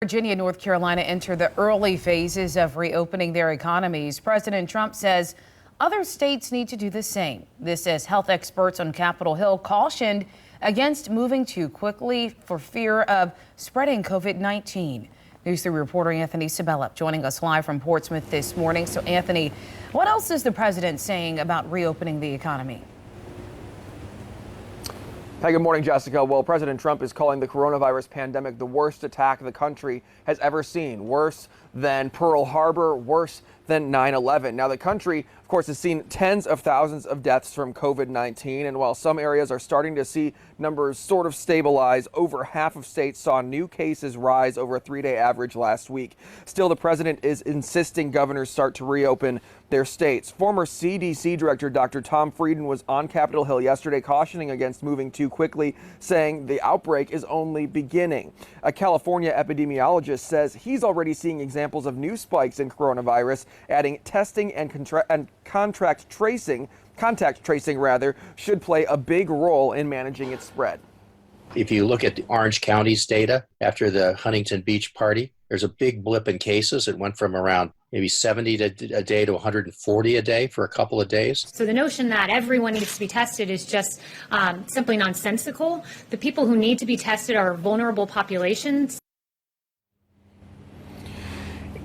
Virginia and North Carolina enter the early phases of reopening their economies. President Trump says other states need to do the same. This as health experts on Capitol Hill cautioned against moving too quickly for fear of spreading COVID-19. News 3 reporter Anthony Sabella joining us live from Portsmouth this morning. So Anthony, what else is the president saying about reopening the economy? Hey, good morning, Jessica. Well, President Trump is calling the coronavirus pandemic the worst attack the country has ever seen. Worse than Pearl Harbor, worse than 9/11. Now, the country, of course, has seen tens of thousands of deaths from COVID-19. And while some areas are starting to see numbers sort of stabilize, over half of states saw new cases rise over a 3-day average last week. Still, the president is insisting governors start to reopen their states. Former CDC Director Dr. Tom Frieden was on Capitol Hill yesterday cautioning against moving too quickly, saying the outbreak is only beginning. A California epidemiologist says he's already seeing examples of new spikes in coronavirus, adding testing and contact tracing should play a big role in managing its spread. If you look at the Orange County's data after the Huntington Beach party, there's a big blip in cases. It went from around maybe 70 a day to 140 a day for a couple of days. So the notion that everyone needs to be tested is just simply nonsensical. The people who need to be tested are vulnerable populations.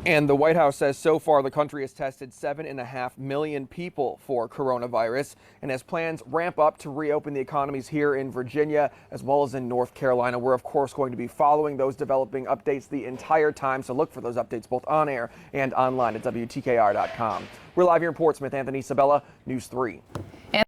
And the White House says so far the country has tested 7.5 million people for coronavirus and as plans ramp up to reopen the economies here in Virginia as well as in North Carolina. We're, of course, going to be following those developing updates the entire time. So look for those updates both on air and online at WTKR.com. We're live here in Portsmouth. Anthony Sabella, News 3.